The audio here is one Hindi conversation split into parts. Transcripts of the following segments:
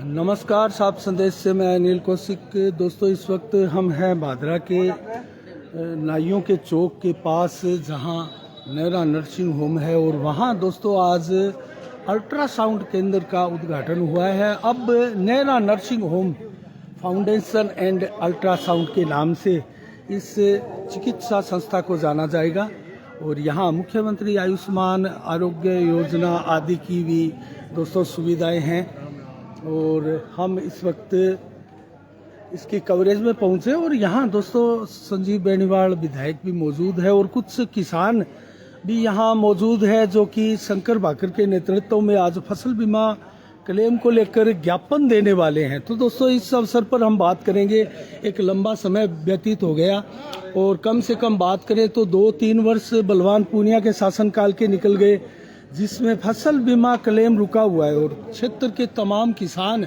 नमस्कार, साफ संदेश से मैं अनिल कौशिक। दोस्तों, इस वक्त हम हैं भादरा के नाइयों के चौक के पास, जहां नेहरा नर्सिंग होम है। और वहां दोस्तों आज अल्ट्रासाउंड केंद्र का उद्घाटन हुआ है। अब Nehra nursing home foundation and ultrasound के नाम से इस चिकित्सा संस्था को जाना जाएगा। और यहाँ मुख्यमंत्री आयुष्मान आरोग्य योजना आदि की भी दोस्तों सुविधाएं हैं। और हम इस वक्त इसकी कवरेज में पहुंचे और यहाँ दोस्तों संजीव बेनीवाल विधायक भी मौजूद है और कुछ किसान भी यहाँ मौजूद है, जो कि शंकर भाकर के नेतृत्व में आज फसल बीमा क्लेम को लेकर ज्ञापन देने वाले हैं। तो दोस्तों, इस अवसर पर हम बात करेंगे। एक लंबा समय व्यतीत हो गया और कम से कम बात करें तो 2-3 वर्ष बलवान पूनिया के शासनकाल के निकल गए, जिसमें फसल बीमा क्लेम रुका हुआ है। और क्षेत्र के तमाम किसान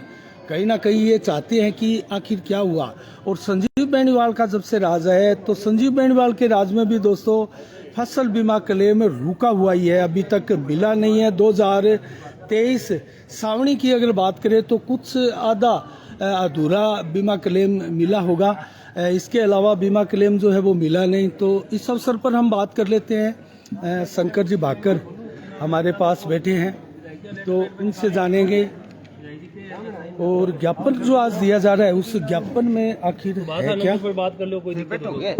कहीं ना कहीं ये चाहते हैं कि आखिर क्या हुआ। और संजीव बेनीवाल का जब से राज है, तो संजीव बेनीवाल के राज में भी दोस्तों फसल बीमा क्लेम रुका हुआ ही है, अभी तक मिला नहीं है। 2023 सावणी की अगर बात करें तो कुछ आधा अधूरा बीमा क्लेम मिला होगा, इसके अलावा बीमा क्लेम जो है वो मिला नहीं। तो इस अवसर पर हम बात कर लेते हैं। शंकर जी भाकर हमारे पास बैठे हैं, तो उनसे जानेंगे। और ज्ञापन जो आज दिया जा रहा है, उस ज्ञापन में आखिर है क्या? बात कर लो, कोई दिक्कत नहीं है।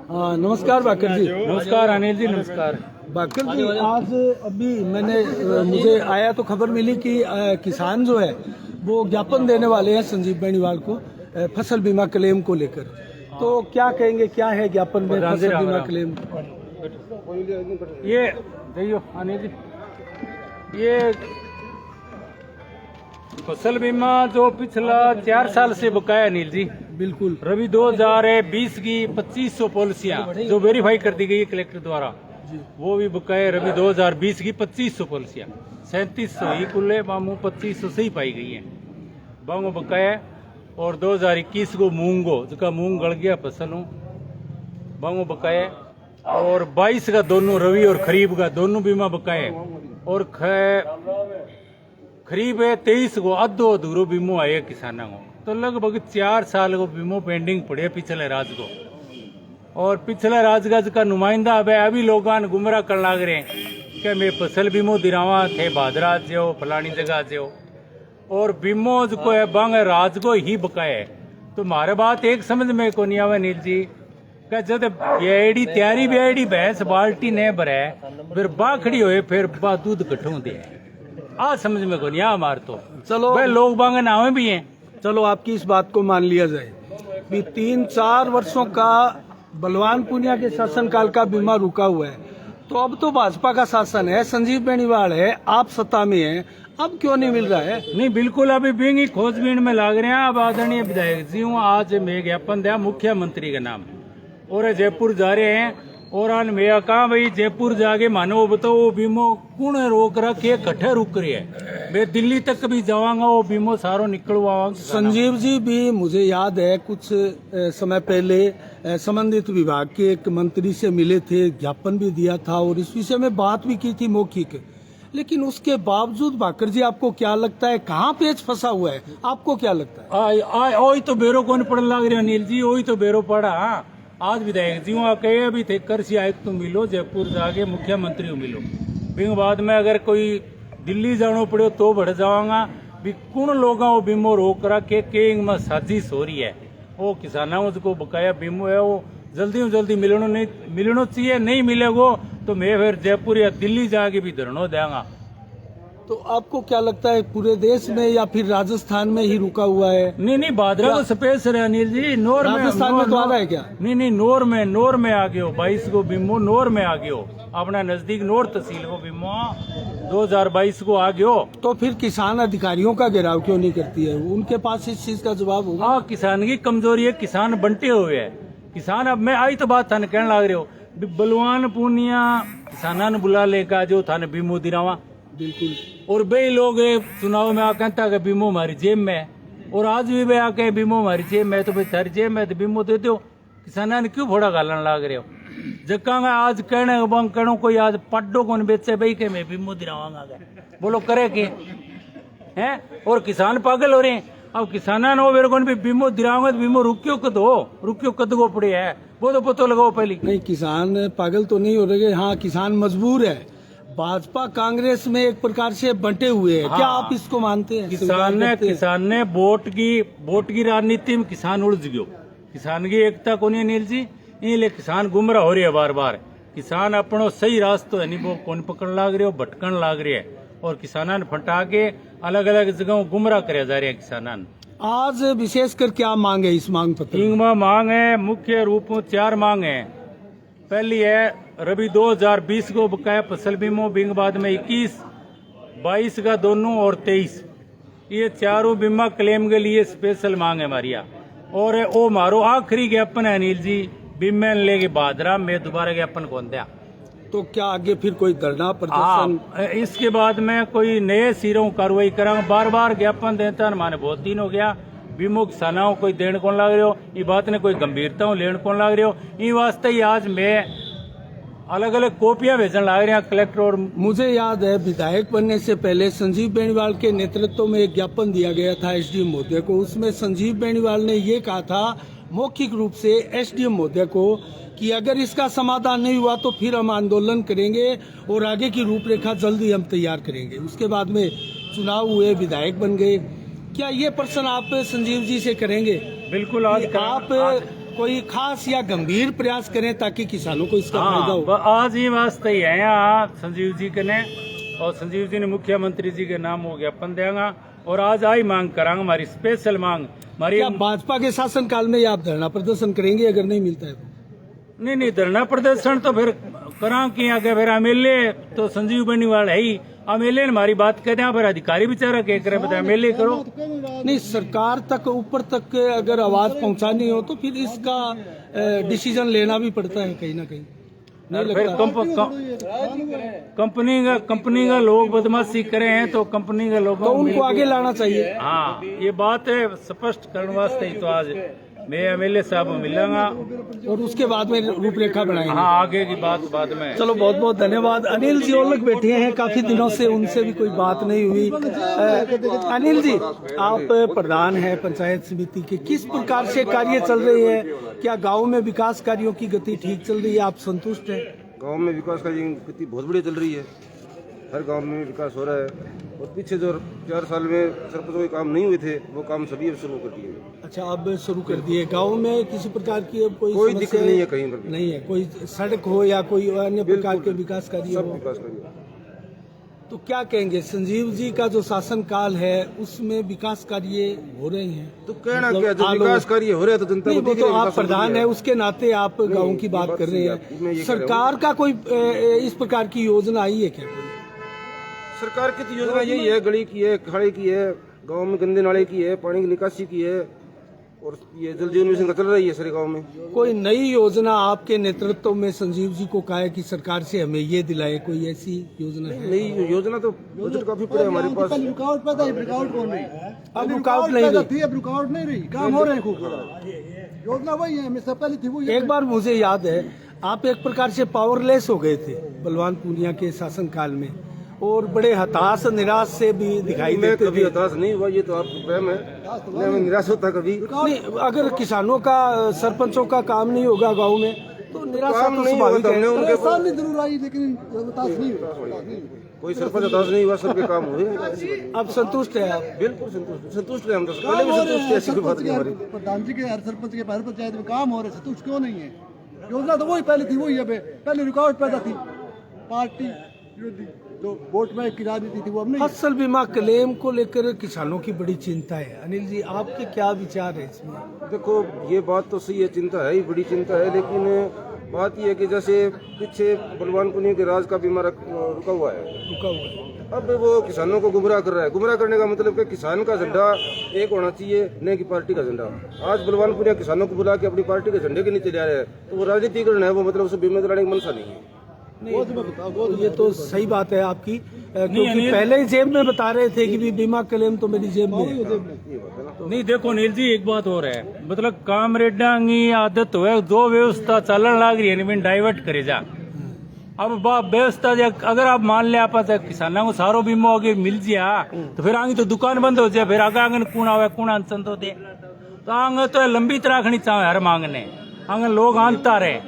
हाँ, नमस्कार भाकर जी। नमस्कार अनिल जी, नमस्कार। भाकर जी, आज अभी मुझे आया तो खबर मिली कि किसान जो है वो ज्ञापन देने वाले हैं संजीव बेनीवाल को फसल बीमा क्लेम को लेकर। तो क्या कहेंगे, क्या है ज्ञापन में फसल बीमा क्लेम? ये देखियो अनिल जी, ये फसल बीमा जो पिछला 4 साल से बकाया अनिल जी, बिल्कुल। रवि 2020 की 2500 पॉलिसियां जो वेरीफाई कर दी गई है कलेक्टर द्वारा, वो भी बकाया। रवि 2020 की 2500 पॉलिसियां 3700 ही कुल है, मामू 2500 से ही पाई गई है बांगो बकाया। और 2021 को मूंगो, जिसका मूंग गल गया फसल बांगो बकाया। और 22 का दोनों रवि और खरीफ का दोनों बीमा बकाया। और खरीफ है 23 को अधो अधूरो बीमो आए किसानों को। तो लगभग 4 साल को बीमो पेंडिंग पड़े पिछले राज को। और पिछले राज का जिसका नुमाइंदा अब अभी लोग गुमराह कर लाग रहे हैं कि मैं फसल बीमो दिरावा थे भादरा जो फलानी जगह जो, और बीमो जो है बांग राज को ही बकाया है। तो हमारे बात एक समझ में को नहीं आवे नील जी, जब बेड़ी तैयारी बेड़ी भैंस बाल्टी ने भरे फिर बाखड़ी होए फिर बा दूध कठों दे, आ समझ में को नहीं आ हमारे। तो चलो भाई लोग बांग नावे भी हैं। चलो आपकी इस बात को मान लिया जाए कि 3-4 वर्षों का बलवान पूनिया के शासनकाल का बीमा रुका हुआ है। तो अब तो भाजपा का शासन है, संजीव बेनीवाल है, आप सत्ता में हैं, अब क्यों नहीं मिल रहा है? नहीं, बिल्कुल अभी बिंगी खोजबीन में लाग रहे हैं। अब आदरणीय विधायक जी हूँ, आज मैं ज्ञापन दिया मुख्यमंत्री के नाम और जयपुर जा रहे हैं। और आन मैं कहा भाई जयपुर जाके मानो बताओ वो बीमो कौन रोक रहा के कट्ठे रुक रही है। मैं दिल्ली तक भी जाऊंगा, वो बीमो सारो निकलवाऊंगा। संजीव जी भी मुझे याद है कुछ समय पहले संबंधित विभाग के एक मंत्री से मिले थे, ज्ञापन भी दिया था और इस विषय में बात भी की थी मौखिक। लेकिन उसके बावजूद भाकर जी आपको क्या लगता है कहाँ पेच फंसा हुआ है? आपको क्या लगता है? ओही तो बेरो कौन पड़ लग रहे अनिल जी, वही तो बेरो पड़ा। आज विधायक जी वहाँ कहे अभी थे कृषि आयुक्त तो मिलो, जयपुर जाके मुख्यमंत्री को मिलो। फिर बाद में अगर कोई दिल्ली जानो पड़े तो बढ़ जाऊंगा। भी कौन लोग वो बीमो रोक रहा के में साजिश हो रही है। वो किसानों को बकाया बीमो है वो जल्दी मिलना चाहिए। नहीं मिलेगा तो मैं फिर जयपुर या दिल्ली जाके भी धरना देंगा। तो आपको क्या लगता है पूरे देश में या फिर राजस्थान में ही रुका हुआ है? नहीं, भादरा को स्पेस है अनिल जी। नोर में राजस्थान में तो आ रहा है क्या? नहीं, नोर में आ गयो 22 को बीमो नोर में आ गयो। अपना नजदीक नोर तहसील को बीमो 2022 को आ गयो। तो फिर किसान अधिकारियों का घेराव क्यों नहीं करती है? उनके पास इस चीज का जवाब होगा। हाँ, किसान की कमजोरी है, किसान बंटे हुए है। किसान अब मैं आई तो बात थाने कहने लग रहे हो, बलवान पूनिया किसाना ने बुला लेगा जो थाने बीमो दिरावा। बिल्कुल। और बे लोग चुनाव में कहता है बीमो हमारी जेब में, और आज भी वे आके बीमो हमारी जेब में, तो भाई थारी जेब में तो बीमो दे दो। किसाना ने क्यों फोड़ा गालन लाग रहे हो? जकांगा आज कहने बंग कहनो कोई आज पड्डो कौन बेचे भाई के मैं बीमो दिलावांगा बोलो करे के हैं। और किसान पागल हो रहे हैं। अब किसाना नो मेरे को भी बीमो दिलाऊंगा तो बीमो रुकियो कद गो पड़े है वो तो पतो लगाओ पहले। नहीं, किसान पागल तो नहीं हो रहे। हाँ, किसान मजबूर है। भाजपा कांग्रेस में एक प्रकार से बंटे हुए हैं। क्या आप इसको मानते हैं? किसान ने वोट की राजनीति में किसान उलझ गयो। किसान की एकता को नहीं अनिल जी, इसलिए किसान गुमराह हो रही है बार बार। किसान अपनो सही रास्तो है नहीं वो कौन पकड़ लाग रहे हो, भटकन लाग रहे है और किसाना ने फटा के अलग अलग जगह गुमराह करे जा रहे हैं किसाना। आज विशेषकर क्या मांग है इस मांग पत्र? मांग है मुख्य रूप में 4 मांग है। पहली है रबी 2020 को बकाया फसल बीमो बिंग बाद में 21, 22 का दोनों और 23 ये चारों बीमा क्लेम के लिए स्पेशल मांग है हमारी। और वो मारो आखिरी ज्ञापन है अनिल जी बीमे लेके बादरा में दोबारा ज्ञापन कौन दिया। तो क्या आगे फिर कोई धरना प्रदर्शन? इसके बाद में कोई नए सिरों कार्रवाई करेंगे। बार बार ज्ञापन देता है माने बहुत दिन हो गया बीमो किसानों कोई देण कौन लाग रहे हो, ये बात ने कोई गंभीरता हो लेण कौन लाग रहे हो। ये वास्ते ही आज मैं अलग अलग कॉपियां भेजने लग रहे हैं कलेक्टर। और मुझे याद है विधायक बनने से पहले संजीव बेनीवाल के नेतृत्व में एक ज्ञापन दिया गया था एसडीएम महोदय को। उसमें संजीव बेनीवाल ने ये कहा था मौखिक रूप से एसडीएम महोदय को कि अगर इसका समाधान नहीं हुआ तो फिर हम आंदोलन करेंगे और आगे की रूपरेखा जल्दी हम तैयार करेंगे। उसके बाद में चुनाव हुए, विधायक बन गए। क्या ये प्रश्न आप संजीव जी से करेंगे? बिल्कुल। आज कोई खास या गंभीर प्रयास करें ताकि किसानों को इसका फायदा हो। आज ही वास्ते ही है यहाँ संजीव जी के ने और संजीव जी ने मुख्यमंत्री जी के नाम वो ज्ञापन देगा और आज आई मांग करांगे हमारी स्पेशल मांग हमारी। क्या भाजपा के शासनकाल में आप धरना प्रदर्शन करेंगे अगर नहीं मिलता है? नहीं धरना प्रदर्शन तो फिर करा कि आगे फिर एमएलए तो संजीव बेनीवाल है ही। एमएलए ने हमारी बात कहते हैं फिर अधिकारी बेचारा क्या करे बता एमएलए करो। नहीं, सरकार तक ऊपर तक अगर आवाज पहुंचानी हो तो फिर इसका डिसीजन लेना भी पड़ता है कहीं ना कहीं। नहीं फिर कंपनी का लोग बदमाशी करे हैं तो कंपनी का लोग तो उनको आगे लाना चाहिए। हाँ, ये बात है स्पष्ट करने वास्ते ही तो आज मैं एमएलए साहब मिलूंगा और उसके बाद में रूपरेखा बनाएंगे। हाँ, आगे की बात बाद में। चलो, बहुत बहुत धन्यवाद। अनिल जी और लोग बैठे हैं, काफी दिनों से उनसे भी कोई बात नहीं हुई। अनिल जी, आप प्रधान हैं पंचायत समिति के, किस प्रकार से कार्य चल रहे हैं? क्या गांव में विकास कार्यों की गति ठीक चल रही है? आप संतुष्ट हैं? गांव में विकास कार्य की गति बहुत बढ़िया चल रही है। हर गांव में विकास हो रहा है और पीछे जो 4 साल में सरपंचों के काम नहीं हुए थे वो काम सभी अब शुरू कर दिए। अच्छा, अब शुरू कर दिए। गांव में किसी प्रकार की अब कोई दिक्कत नहीं है, कहीं पर नहीं है। कोई सड़क हो या कोई अन्य प्रकार के विकास कार्य हो, विकास कार्य। तो क्या कहेंगे, संजीव जी का जो शासन काल है उसमें विकास कार्य हो रहे हैं? तो कहना क्या, जब विकास कार्य हो रहे हैं तो जनता को तो आप प्रधान है, उसके नाते आप गाँव की बात कर रहे हैं। सरकार का कोई इस प्रकार की योजना आई है क्या? सरकार की तो योजना यही है, गली की है, खाड़ी की है, गांव में गंदे नाले की है, पानी की निकासी की है और ये जल जीवन मिशन का चल रही है सारे गांव में। कोई नई योजना आपके नेतृत्व में संजीव जी को कहा है कि सरकार से हमें ये दिलाए, कोई ऐसी योजना है? नई योजना तो बजट काफी पड़े हमारे पास। रुकावट पैदा है, रुकावट कौन रही? अब रुकावट नहीं रही, अब रुकावट नहीं रही, काम हो रहे हैं खूब। योजना वही है, मैं सब पहले थी वो। एक बार मुझे याद है आप एक प्रकार से पावरलेस हो गए थे बलवान पूनिया के शासनकाल में और बड़े हताश निराश से भी दिखाई देते कभी हताश नहीं हुआ, ये तो आपको प्रेम है। मैं निराश होता कभी नहीं। अगर किसानों का, सरपंचों का काम नहीं होगा गांव में तो निराशा तो स्वाभाविक है। उनके सामने जरूर आई लेकिन हताश नहीं हुआ। कोई सरपंच हताश नहीं हुआ, सबके काम हुए। अब संतुष्ट है आप? बिल्कुल संतुष्ट है हम तो पहले भी संतुष्ट है। ऐसी बात नहीं हमारी। प्रधान जी के हर सरपंच के हर पंचायत में काम हो रहे, संतुष्ट क्यों नहीं है? योजना तो वही पहले थी, वही है। पहले रुकावट पैदा थी, पार्टी विरोधी जो वोट बैंक की राजनीति थी वो अब नहीं। फसल बीमा क्लेम को लेकर किसानों की बड़ी चिंता है। अनिल जी, आपके क्या विचार है इसमें? देखो, ये बात तो सही है, चिंता है ही, बड़ी चिंता है। लेकिन बात यह है कि जैसे पीछे बलवान पुनिया के राज का बीमा रुका हुआ है, अब वो किसानों को गुमराह कर रहा है। गुमराह करने का मतलब कि किसान का झंडा एक होना चाहिए, न कि पार्टी का झंडा। आज बलवान पुनिया किसानों को बुला के अपनी पार्टी के झंडे के नीचे ले रहे हैं, तो वो राजनीतिकरण है। वो मतलब उसे बीमा दिलाने की मनसा नहीं है। वो तो मैं बताऊं, वो तो ये तो सही बात है आपकी, क्योंकि अनिल- पहले ही जेब में बता रहे थे कि भी बीमा क्लेम तो मेरी जेब में है। नहीं देखो नील जी एक बात और है, मतलब कामरेडा की आदत है जो व्यवस्था चलन लग रही है डाइवर्ट करे जा। अब व्यवस्था अगर आप मान ले आप किसानों को सारो बीमा अगर मिल जिया तो फिर आगे तो दुकान बंद हो जाए, फिर आगे आंगन कूण आवे कूण अंसन तो दे, तो आगे तो लंबी तरह खनी चाहे हर मांगने आगे लोग आंता रहे,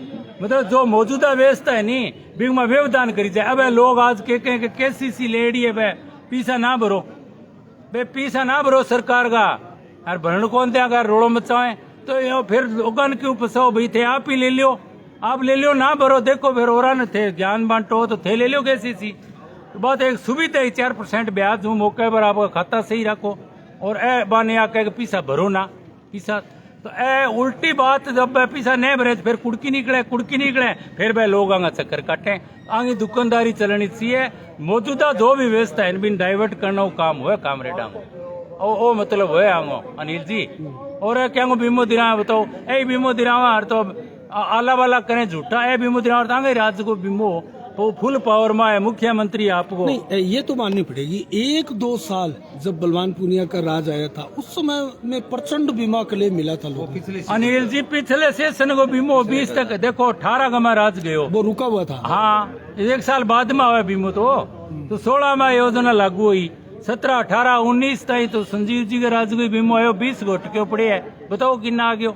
मतलब जो मौजूदा व्यवस्था है नी बिग में व्यवधान करी जाए। अब लोग आज के केसीसी लेडी है बे पैसा ना भरो, बे पैसा ना भरो सरकार का, यार भरण कौन दिया अगर रोड़ो मचाए तो यो फिर लोगन क्यों फंसाओ भाई, थे आप ही ले लियो, आप ले लियो ना भरो, देखो फिर और न थे ज्ञान बांटो तो थे ले लियो केसीसी। तो बात एक सुविधा है 4% ब्याज हूँ मौके पर आपका खाता सही रखो और ए बाने आके पैसा भरो ना पैसा, तो ए उल्टी बात जब पैसा नहीं भरे तो फिर कुड़की निकले फिर वह लोग आगे चक्कर काटे, आगे दुकानदारी चलनी चाहिए। मौजूदा जो भी व्यवस्था है इन डाइवर्ट करना काम हुआ कामरेडा ओ मतलब हुआ आंगो अनिल जी। और क्या बीमो दिरा बताओ ए बीमो दिरावा हर तो आला वाला करें झूठा, ए बीमो दिरावा तांगे राज्य को बीमो वो फुल पावर में है, मुख्यमंत्री आपको नहीं ये तो माननी पड़ेगी। 1-2 साल जब बलवान पूनिया का राज आया था उस समय में प्रचंड बीमा क्लेम मिला था लोगों को। अनिल जी पिछले सेशन को बीमो 20 तक देखो 18 का मैं राज गयो वो रुका हुआ था। हाँ 1 साल बाद में आया बीमो तो 16 में योजना लागू हुई, 17, 18, 19 तक तो संजीव जी के राज को बीमो आयो 20 गो टके पड़े है, बताओ कितना आ गयो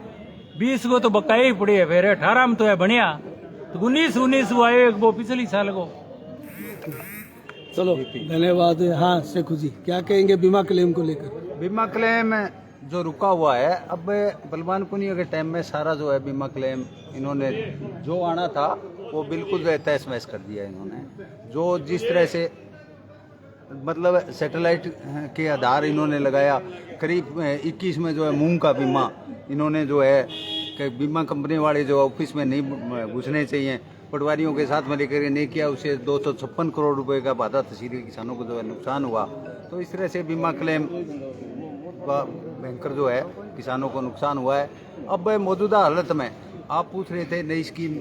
20 को तो बकाया ही पड़े है, फिर 18 में तो है बढ़िया, तो 19 हुआ है वो पिछली साल को। चलो धन्यवाद। हाँ शेखू जी क्या कहेंगे बीमा क्लेम को लेकर? बीमा क्लेम जो रुका हुआ है, अब बलवान पुनिया के टाइम में सारा जो है बीमा क्लेम इन्होंने जो आना था वो बिल्कुल जो है तहस महस कर दिया इन्होंने। जो जिस तरह से मतलब सैटेलाइट के आधार इन्होंने लगाया, करीब 21 में जो है मूंग का बीमा इन्होंने जो है कि बीमा कंपनी वाले जो ऑफिस में नहीं घुसने चाहिए, पटवारियों के साथ में लेकर नहीं किया, उसे 256 करोड़ रुपए का बाधा तहसीली किसानों को जो है नुकसान हुआ। तो इस तरह से बीमा क्लेम का भयंकर जो है किसानों को नुकसान हुआ है। अब मौजूदा हालत में आप पूछ रहे थे नई स्कीम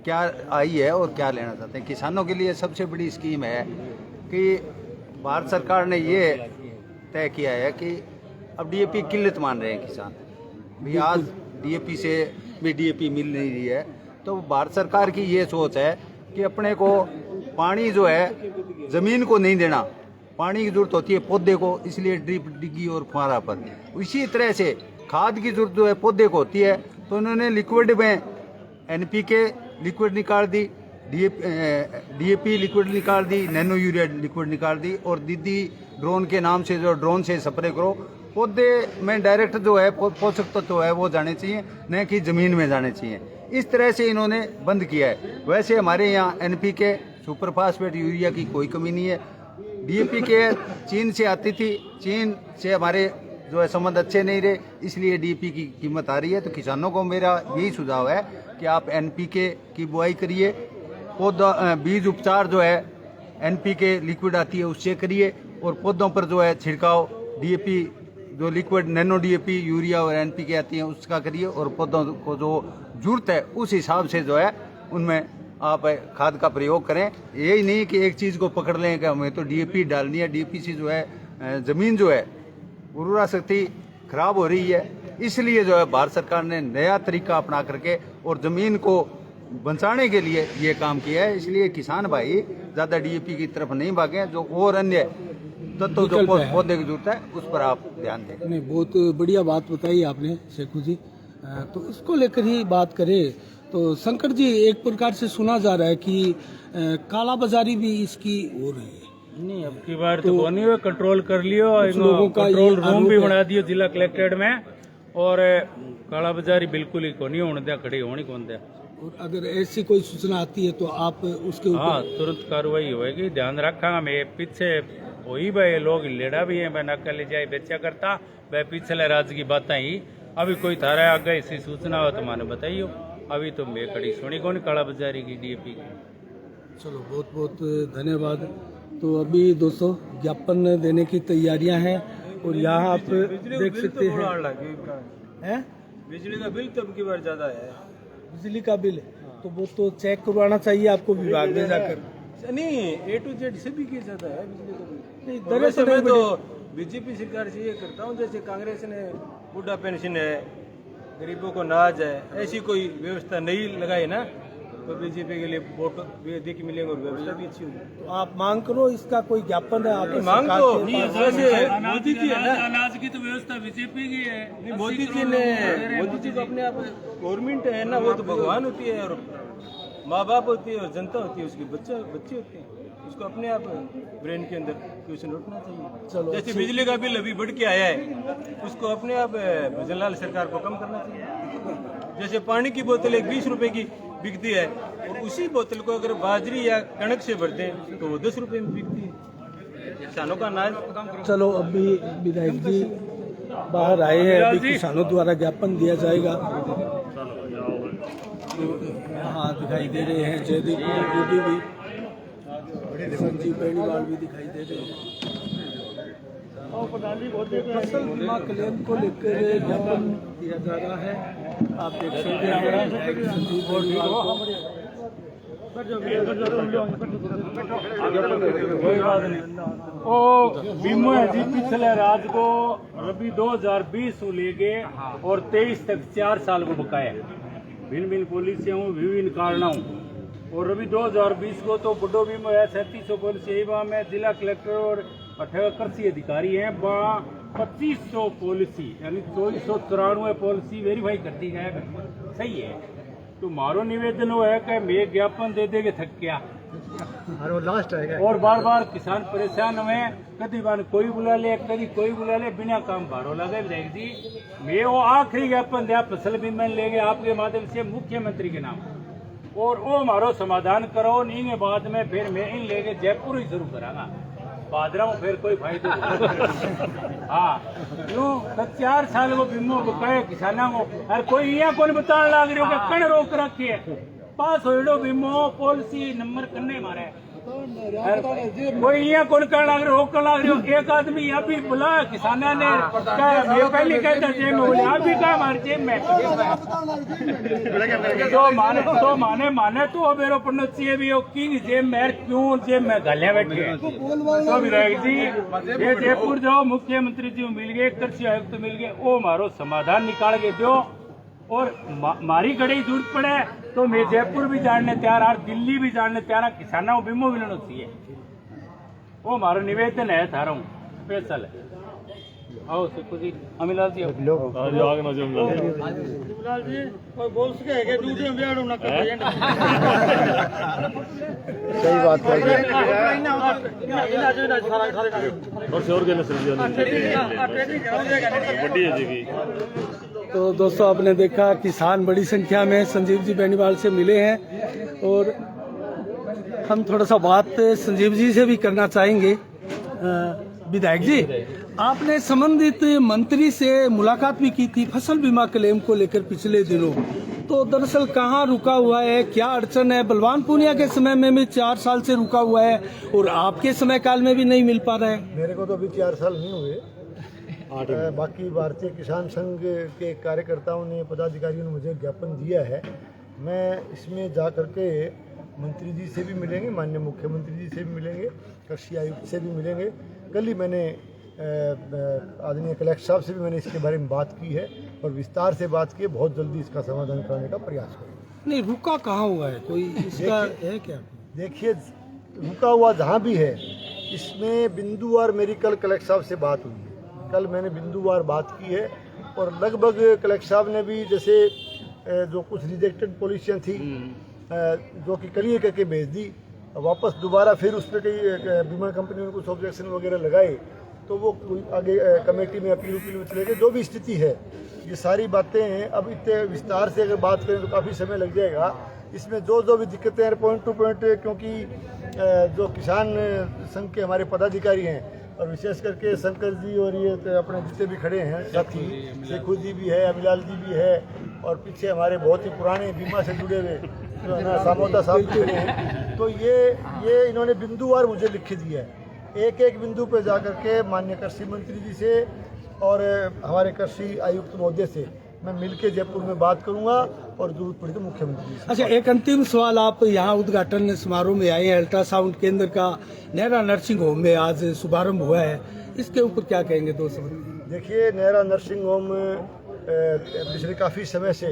क्या आई है और क्या लेना चाहते हैं। किसानों के लिए सबसे बड़ी स्कीम है कि भारत सरकार ने ये तय किया है कि अब डीएपी किल्लत मान रहे हैं किसान भी, आज डीएपी से भी डीएपी मिल नहीं रही है। तो भारत सरकार की ये सोच है कि अपने को पानी जो है जमीन को नहीं देना, पानी की जरूरत होती है पौधे को, इसलिए ड्रिप डिग्गी और फुहारा पर। इसी तरह से खाद की जरूरत जो है पौधे को होती है, तो उन्होंने लिक्विड में एनपीके लिक्विड निकाल दी, डीएपी लिक्विड निकाल दी, नैनो यूरिया लिक्विड निकाल दी, और दीदी ड्रोन के नाम से जो ड्रोन से स्प्रे करो, पौधे में डायरेक्ट जो है पोषक तत्व है वो जाने चाहिए, न कि जमीन में जाने चाहिए। इस तरह से इन्होंने बंद किया है। वैसे हमारे यहाँ एनपीके सुपर फास्फेट यूरिया की कोई कमी नहीं है। डीएपी के चीन से आती थी, चीन से हमारे जो है संबंध अच्छे नहीं रहे, इसलिए डीएपी की कीमत आ रही है। तो किसानों को मेरा यही सुझाव है कि आप एनपीके की बुआई करिए, पौधा बीज उपचार जो है एनपीके लिक्विड आती है उससे करिए, और पौधों पर जो है छिड़काव डीएपी जो लिक्विड नैनो डीएपी यूरिया और एनपीके आती है उसका करिए, और पौधों को जो जरूरत है उस हिसाब से जो है उनमें आप खाद का प्रयोग करें। यही नहीं कि एक चीज़ को पकड़ लें कि हमें तो डीएपी डालनी है, डीएपी से जो है ज़मीन जो है उर्वरा शक्ति खराब हो रही है। इसलिए जो है भारत सरकार ने नया तरीका अपना करके और ज़मीन को बचाने के लिए ये काम किया है। इसलिए किसान भाई ज़्यादा डीएपी की तरफ नहीं भागें, जो और अन्य तत्व जो पौधे की जरूरत है उस पर आप ध्यान दें। नहीं बहुत बढ़िया बात बताई आपने शेखू जी। तो इसको लेकर ही बात करें तो शंकर जी, एक प्रकार से सुना जा रहा है कि काला बाजारी भी इसकी हो रही है। नहीं अब की बार तो नहीं हुआ, कंट्रोल कर लियो, लोगों का कंट्रोल ये रूम भी आरोप बना दियो जिला कलेक्ट्रेट में, और काला बाजारी बिल्कुल ही को नहीं होने दिया, खड़ी होनी कौन दिया। और अगर ऐसी कोई सूचना आती है तो आप उसके ऊपर हाँ तुरंत कार्रवाई होगी, ध्यान रखा। मैं पीछे वही भाई लोग लेड़ा भी है, मैं नकल ले जाए बेचा करता, वह पिछले राज्य की बातें ही। अभी कोई थारा आगे ऐसी सूचना हो तो माने बताइयो, अभी तो मैं कड़ी सुनी कौन काला बाजारी की डीएपी की। चलो बहुत बहुत धन्यवाद। तो अभी दोस्तों ज्ञापन देने की तैयारियां हैं, और यहाँ आप देख सकते हैं बिजली का बिल तो अब की बार ज्यादा है। बिजली का बिल तो वो तो चेक करवाना चाहिए आपको विभाग में जाकर। नहीं, A to Z सभी के साथ है बिजली का बिल। नहीं, और दरअसल वैसे मैं तो बीजेपी सरकार से ये करता हूँ, जैसे कांग्रेस ने बूढ़ा पेंशन है, गरीबों को अनाज है, ऐसी कोई व्यवस्था नहीं लगाई ना, तो बीजेपी के लिए वोट भी अधिक मिलेंगे और व्यवस्था भी अच्छी होगी। तो आप मांग करो, इसका कोई ज्ञापन है आपकी मांग सरकार तो के नहीं, पास? वैसे मोदी जी है ना, अनाज की तो व्यवस्था बीजेपी की है। नहीं, मोदी जी को अपने आप गवर्नमेंट है ना, वो तो भगवान होती है और माँ बाप होती है और जनता होती है, उसके बच्चे होते हैं, उसको अपने आप ब्रेन के अंदर क्वेश्चन उठना चाहिए। चलो, जैसे बिजली का बिल अभी बढ़ के आया है, उसको अपने आप भजनलाल सरकार को कम करना चाहिए। जैसे पानी की बोतल 20 रुपए की बिकती है और उसी बोतल को अगर बाजरी या कणक से भरते हैं तो वो 10 रुपए में बिकती है। किसानों का अनाज कम। चलो, अभी विधायक जी बाहर आए हैं, अभी किसानों द्वारा ज्ञापन दिया जाएगा। हाँ, दिखाई दे रहे हैं जयदीप मोदी भी, संजीव बेनीवाल भी दिखाई दे रहे हैं। फसल बीमा क्लेम को लेकर ज्ञापन दिया जा रहा है, आप देख सकते हैं संजीव बेनीवाल को। ओ बीमो है जी पिछले रात को रबी 2020 से लेके और 23 तक 4 साल को बकाया, भिन्न भिन्न पॉलिसियों विभिन्न कारणों। और रबी 2020 को तो बुड्ढो बीमो है 3700 पॉलिसी है, वहाँ में जिला कलेक्टर और 18 कृषि अधिकारी हैं, वहाँ 2500 पॉलिसी यानी 2494 पॉलिसी वेरीफाई कर दी जाए, सही है। तो मारो निवेदन वो है कि मैं ज्ञापन दे दे के थक गया और बार बार किसान परेशान हुए, कभी बार कोई बुला ले कभी कोई बुला ले, बिना काम भारो लगे विधायक जी। मैं वो आखिरी ज्ञापन दिया फसल बीमा ले गए आपके माध्यम से मुख्यमंत्री के नाम, और वो मारो समाधान करो, नहीं के बाद में फिर मैं इन लेके जयपुर ही शुरू करांगा, बादरा में फिर कोई फायदा हाँ क्यों 4 साल को बीमो बकाया किसानों को, और कोई यहाँ कौन बताने लग रहे हो कि कण रोक रखी है, पास हो बीमो पॉलिसी नंबर करने मारे, कोई यहाँ कौन कर लग रहे रोक लग रहे हो। एक आदमी यहाँ भी बुला किसाना ने पहले कहता जेब में बोले आप भी कहा हमारे जेब में तो माने तो अब एरो पढ़ना चाहिए भी किंग जेब में क्यों जेब में गालियां बैठे तो विधायक जी ये जयपुर जाओ, मुख्यमंत्री जी मिल गए, कृषि आयुक्त मिल गए, वो मारो समाधान निकाल के दो, और मारी घड़ी जरूरत पड़े तो मैं जयपुर भी जानने तैयार और दिल्ली भी जानने तैयार, किसानों को बीमो मिलना चाहिए, वो हमारा निवेदन है थारा स्पेशल है। आओ सिक्कू जी, अमिलाल जी सही बात तो दोस्तों आपने देखा किसान बड़ी संख्या में संजीव जी बेनीवाल से मिले हैं, और हम थोड़ा सा बात संजीव जी से भी करना चाहेंगे। विधायक जी, आपने संबंधित मंत्री से मुलाकात भी की थी फसल बीमा क्लेम को लेकर पिछले दिनों, तो दरअसल कहाँ रुका हुआ है, क्या अड़चन है? बलवान पूनिया के समय में भी 4 साल से रुका हुआ है और आपके समय काल में भी नहीं मिल पा रहा है। मेरे को तो अभी 4 साल नहीं हुए, बाकी भारतीय किसान संघ के कार्यकर्ताओं ने, पदाधिकारियों ने मुझे ज्ञापन दिया है। मैं इसमें जा करके मंत्री जी से भी मिलेंगे, माननीय मुख्यमंत्री जी से भी मिलेंगे, कृषि आयुक्त से भी मिलेंगे। कल ही मैंने आदरणीय कलेक्टर साहब से भी मैंने इसके बारे में बात की है और विस्तार से बात की है। बहुत जल्दी इसका समाधान करने का प्रयास करेंगे। नहीं, रुका कहाँ हुआ है, कोई इसका है क्या? देखिए, रुका हुआ जहाँ भी है, इसमें बिंदुवार मेरी कल कलेक्टर साहब से बात हुई है। कल मैंने बिंदुवार बात की है और लगभग कलेक्टर साहब ने भी, जैसे जो कुछ रिजेक्टेड पॉलिसियाँ थी जो कि कल ही करके भेज दी, वापस दोबारा फिर उस पर कई बीमा कंपनियों ने कुछ ऑब्जेक्शन वगैरह लगाए, तो वो आगे कमेटी में अपील में चले गए। जो भी स्थिति है, ये सारी बातें हैं। अब इतने विस्तार से अगर बात करें तो काफ़ी समय लग जाएगा। इसमें जो भी दिक्कतें हैं पॉइंट टू पॉइंट, क्योंकि जो किसान संघ के हमारे पदाधिकारी हैं और विशेष करके शंकर जी और ये अपने जितने भी खड़े हैं साथी, शेखू जी भी है, अमिलाल जी भी है, और पीछे हमारे बहुत ही पुराने बीमा से जुड़े हुए जो है ना सामोदा साहब भी हैं। तो ये इन्होंने बिंदुवार मुझे लिख दिया है, एक एक बिंदु पे जाकर के माननीय कृषि मंत्री जी से और हमारे कृषि आयुक्त महोदय से मैं मिलके जयपुर में बात करूंगा और जरूरत पड़ी तो मुख्यमंत्री से। अच्छा, एक अंतिम सवाल, आप यहाँ उद्घाटन समारोह में आए हैं, अल्ट्रासाउंड केंद्र का नेहरा नर्सिंग होम में आज शुभारंभ हुआ है, इसके ऊपर क्या कहेंगे दो शब्द? देखिए, नेहरा नर्सिंग होम पिछले काफ़ी समय से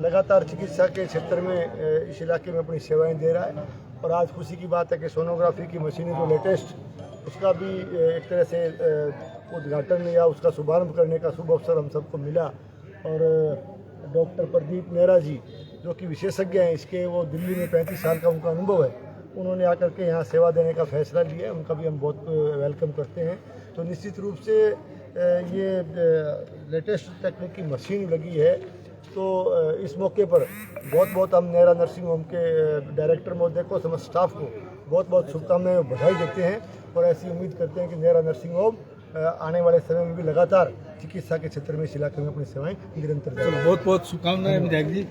लगातार चिकित्सा के क्षेत्र में इस इलाके में अपनी सेवाएं दे रहा है और आज खुशी की बात है कि सोनोग्राफी की मशीनें जो लेटेस्ट, उसका भी एक तरह से उद्घाटन या उसका शुभारंभ करने का शुभ अवसर हम सबको मिला। और डॉक्टर प्रदीप नेहरा जी जो कि विशेषज्ञ हैं इसके, वो दिल्ली में 35 साल का उनका अनुभव है, उन्होंने आकर के यहाँ सेवा देने का फैसला लिया है, उनका भी हम बहुत वेलकम करते हैं। तो निश्चित रूप से ये लेटेस्ट तकनीक की मशीन लगी है, तो इस मौके पर बहुत बहुत हम नेहरा नर्सिंग होम के डायरेक्टर महोदय को, समस्त स्टाफ को बहुत बहुत शुभकामनाएं और बधाई देते हैं और ऐसी उम्मीद करते हैं कि नेहरा नर्सिंग होम आने वाले समय में भी लगातार चिकित्सा के क्षेत्र में इस इलाके में अपनी सेवाएं निरंतर दें। बहुत बहुत शुभकामनाएं विधायक जी।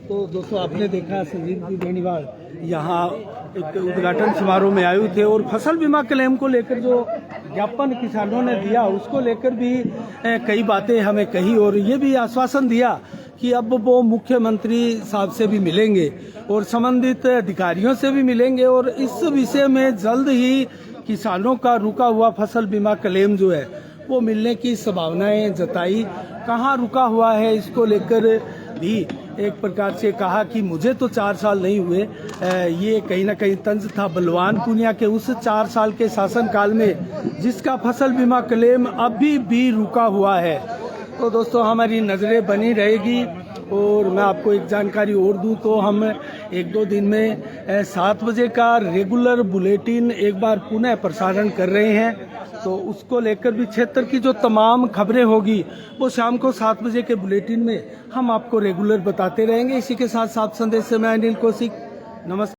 तो दोस्तों, आपने देखा संजीव जी बेनीवाल यहाँ एक उद्घाटन समारोह में आए थे और फसल बीमा क्लेम को लेकर जो ज्ञापन किसानों ने दिया उसको लेकर भी कई बातें हमें कही और ये भी आश्वासन दिया कि अब वो मुख्यमंत्री साहब से भी मिलेंगे और संबंधित अधिकारियों से भी मिलेंगे और इस विषय में जल्द ही किसानों का रुका हुआ फसल बीमा क्लेम जो है वो मिलने की संभावनाएं जताई। कहाँ रुका हुआ है इसको लेकर भी एक प्रकार से कहा कि मुझे तो 4 साल नहीं हुए, ये कहीं ना कहीं तंज था बलवान पुनिया के उस 4 साल के शासनकाल में जिसका फसल बीमा क्लेम अभी भी रुका हुआ है। तो दोस्तों, हमारी नज़रें बनी रहेगी और मैं आपको एक जानकारी और दूं तो हम 1-2 दिन में 7 बजे का रेगुलर बुलेटिन एक बार पुनः प्रसारण कर रहे हैं, तो उसको लेकर भी क्षेत्र की जो तमाम खबरें होगी वो शाम को 7 बजे के बुलेटिन में हम आपको रेगुलर बताते रहेंगे। इसी के साथ संदेश से मैं अनिल कौशिक, नमस्कार।